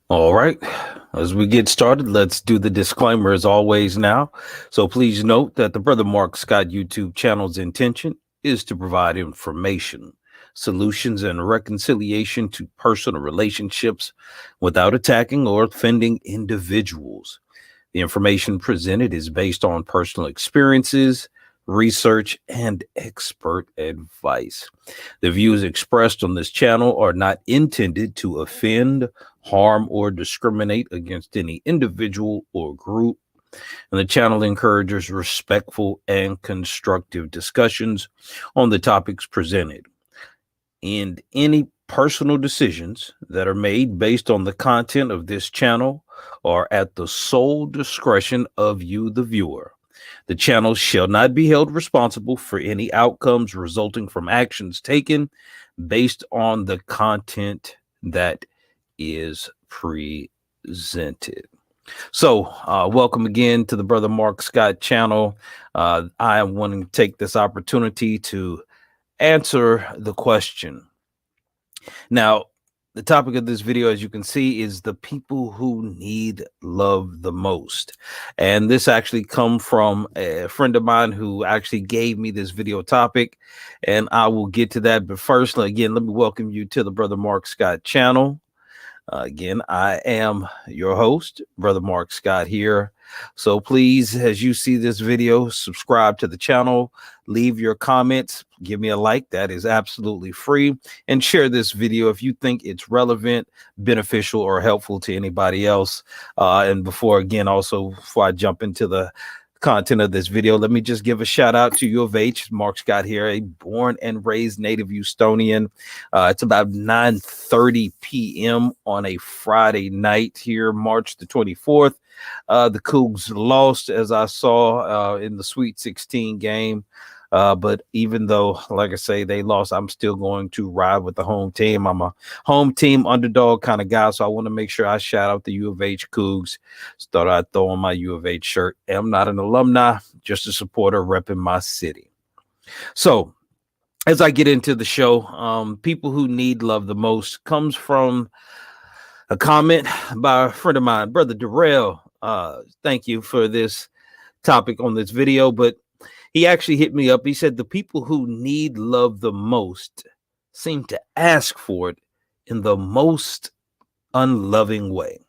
All right. As we get started, let's do the disclaimer as always now. So please note that the Brother Mark Scott YouTube channel's intention is to provide information, solutions, and reconciliation to personal relationships without attacking or offending individuals. The information presented is based on personal experiences, research, and expert advice. The views expressed on this channel are not intended to offend, harm, or discriminate against any individual or group. And the channel encourages respectful and constructive discussions on the topics presented. And any personal decisions that are made based on the content of this channel are at the sole discretion of you, the viewer. The channel shall not be held responsible for any outcomes resulting from actions taken based on the content that is presented. So, welcome again to the Brother Mark Scott channel. I am wanting to take this opportunity to answer the question. Now, the topic of this video, as you can see, is the people who need love the most. And this actually come from a friend of mine who actually gave me this video topic, and I will get to that. But first, again, let me welcome you to the Brother Mark Scott channel. Again, I am your host, Brother Mark Scott here. So please, as you see this video, subscribe to the channel, leave your comments, give me a like. That is absolutely free. And share this video if you think it's relevant, beneficial, or helpful to anybody else. And before I jump into the content of this video, let me just give a shout out to U of H. Mark Scott here, a born and raised native Houstonian. It's about 9:30 p.m. on a Friday night here, March the 24th. The Cougs lost, as I saw in the Sweet 16 game. But even though, like I say, they lost, I'm still going to ride with the home team. I'm a home team underdog kind of guy, so I want to make sure I shout out the U of H Cougs. So thought I'd throw on my U of H shirt. I'm not an alumni, just a supporter repping my city. So as I get into the show, people who need love the most comes from a comment by a friend of mine, Brother Darrell. Thank you for this topic on this video, but he actually hit me up. He said the people who need love the most seem to ask for it in the most unloving way.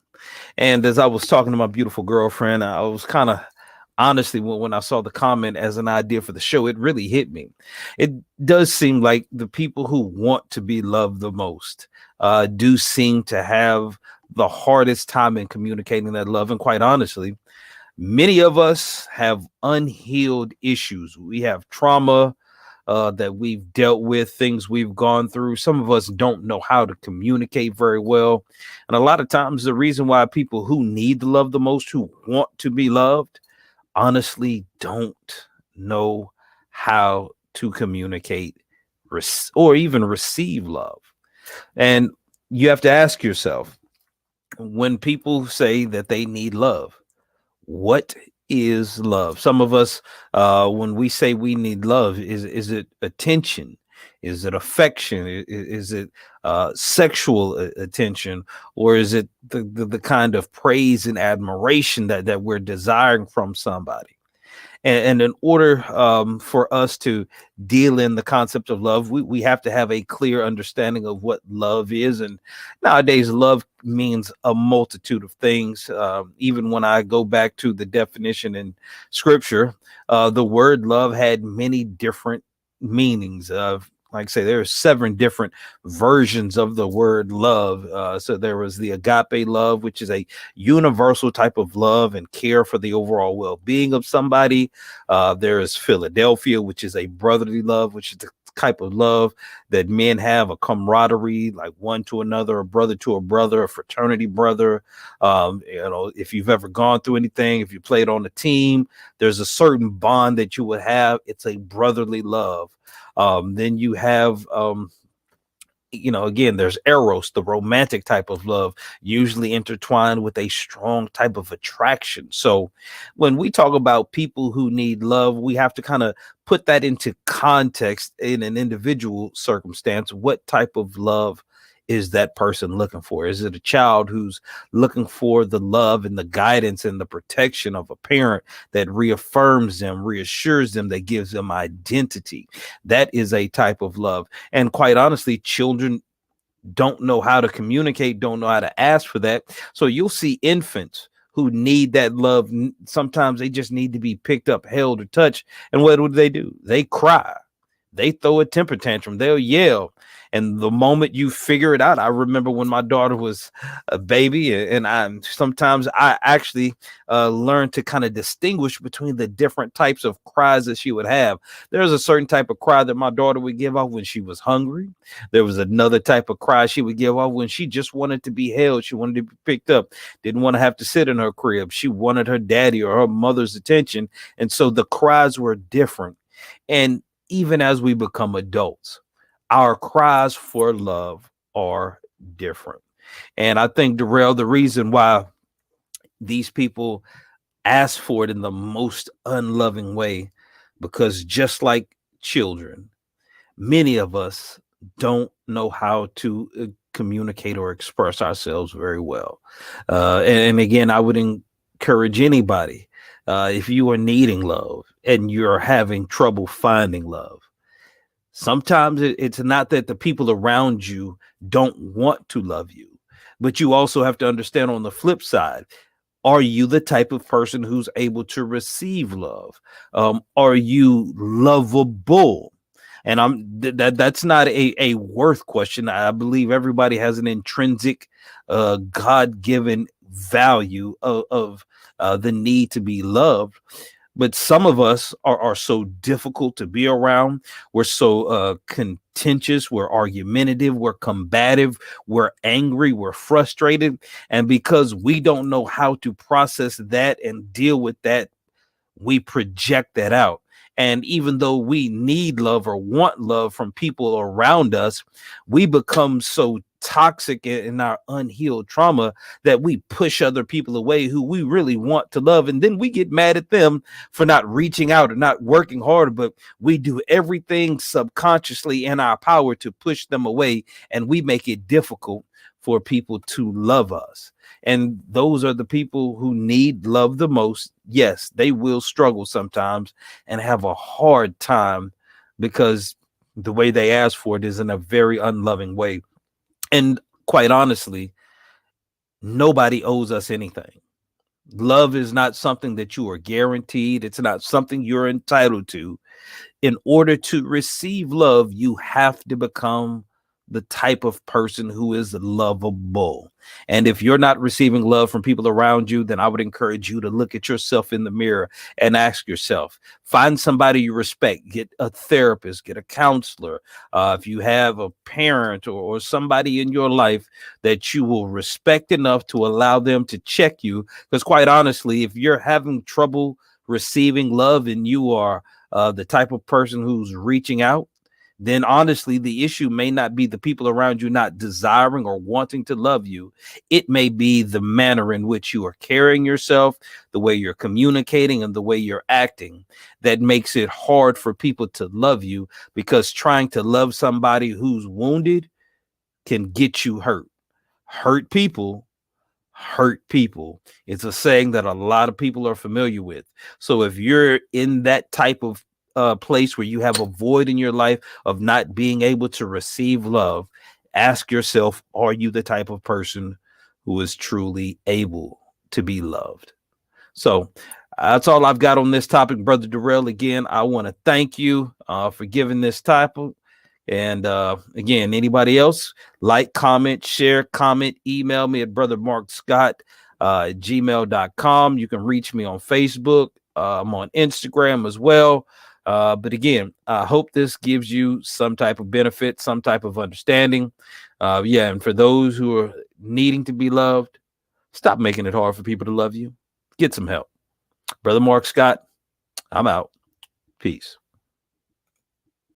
And as I was talking to my beautiful girlfriend, I was kind of honestly, when I saw the comment as an idea for the show, it really hit me. It does seem like the people who want to be loved the most do seem to have the hardest time in communicating that love. And quite honestly, many of us have unhealed issues. We have trauma that we've dealt with, things we've gone through. Some of us don't know how to communicate very well. And a lot of times, the reason why people who need the love the most, who want to be loved, honestly don't know how to communicate or even receive love. And you have to ask yourself, when people say that they need love, what is love? Some of us, when we say we need love, is it attention? Is it affection? Is it sexual attention? Or is it the kind of praise and admiration that we're desiring from somebody? And in order for us to deal in the concept of love, we have to have a clear understanding of what love is. And nowadays, love means a multitude of things. Even when I go back to the definition in scripture, the word love had many different meanings. Like I say, there are 7 different versions of the word love. So there was the agape love, which is a universal type of love and care for the overall well-being of somebody. There is Philadelphia, which is a brotherly love, which is the type of love that men have, a camaraderie, like one to another, a brother to a brother, a fraternity brother. If you've ever gone through anything, if you played on a team, there's a certain bond that you would have. It's a brotherly love. Then you have, again, there's eros, the romantic type of love, usually intertwined with a strong type of attraction. So when we talk about people who need love, we have to kind of put that into context in an individual circumstance. What type of love is that person looking for? Is it a child who's looking for the love and the guidance and the protection of a parent that reaffirms them, reassures them, that gives them identity? That is a type of love. And quite honestly, children don't know how to communicate, don't know how to ask for that. So you'll see infants who need that love. Sometimes they just need to be picked up, held, or touched. And what do? They cry. They throw a temper tantrum. They'll yell. And the moment you figure it out, I remember when my daughter was a baby, and I actually learned to kind of distinguish between the different types of cries that she would have. There's a certain type of cry that my daughter would give off when she was hungry. There was another type of cry she would give off when she just wanted to be held. She wanted to be picked up, didn't want to have to sit in her crib. She wanted her daddy or her mother's attention. And so the cries were different. And even as we become adults, our cries for love are different. And I think, Darrell, the reason why these people ask for it in the most unloving way, because just like children, many of us don't know how to communicate or express ourselves very well. And again, I would encourage anybody, if you are needing love and you're having trouble finding love, sometimes it's not that the people around you don't want to love you, but you also have to understand on the flip side, are you the type of person who's able to receive love? Are you lovable? And that's not a worth question. I believe everybody has an intrinsic, God-given value of the need to be loved. But some of us are so difficult to be around. We're so contentious. We're argumentative. We're combative. We're angry. We're frustrated. And because we don't know how to process that and deal with that, we project that out. And even though we need love or want love from people around us, we become so toxic in our unhealed trauma that we push other people away who we really want to love. And then we get mad at them for not reaching out or not working harder, but we do everything subconsciously in our power to push them away. And we make it difficult for people to love us. And those are the people who need love the most. Yes, they will struggle sometimes and have a hard time because the way they ask for it is in a very unloving way. And quite honestly, nobody owes us anything. Love is not something that you are guaranteed. It's not something you're entitled to. In order to receive love, you have to become the type of person who is lovable. And if you're not receiving love from people around you, then I would encourage you to look at yourself in the mirror and ask yourself, find somebody you respect, get a therapist, get a counselor. If you have a parent or somebody in your life that you will respect enough to allow them to check you, because quite honestly, if you're having trouble receiving love and you are the type of person who's reaching out, then honestly, the issue may not be the people around you not desiring or wanting to love you. It may be the manner in which you are carrying yourself, the way you're communicating, and the way you're acting that makes it hard for people to love you, because trying to love somebody who's wounded can get you hurt. Hurt people hurt people. It's a saying that a lot of people are familiar with. So if you're in that type of place where you have a void in your life of not being able to receive love, ask yourself, are you the type of person who is truly able to be loved? So that's all I've got on this topic, Brother Darrell. Again, I want to thank you for giving this topic. And again, anybody else, like, comment, share, comment, email me at brothermarkscott@gmail.com. You can reach me on Facebook. I'm on Instagram as well. But again, I hope this gives you some type of benefit, some type of understanding. And for those who are needing to be loved, stop making it hard for people to love you. Get some help. Brother Mark Scott, I'm out. Peace.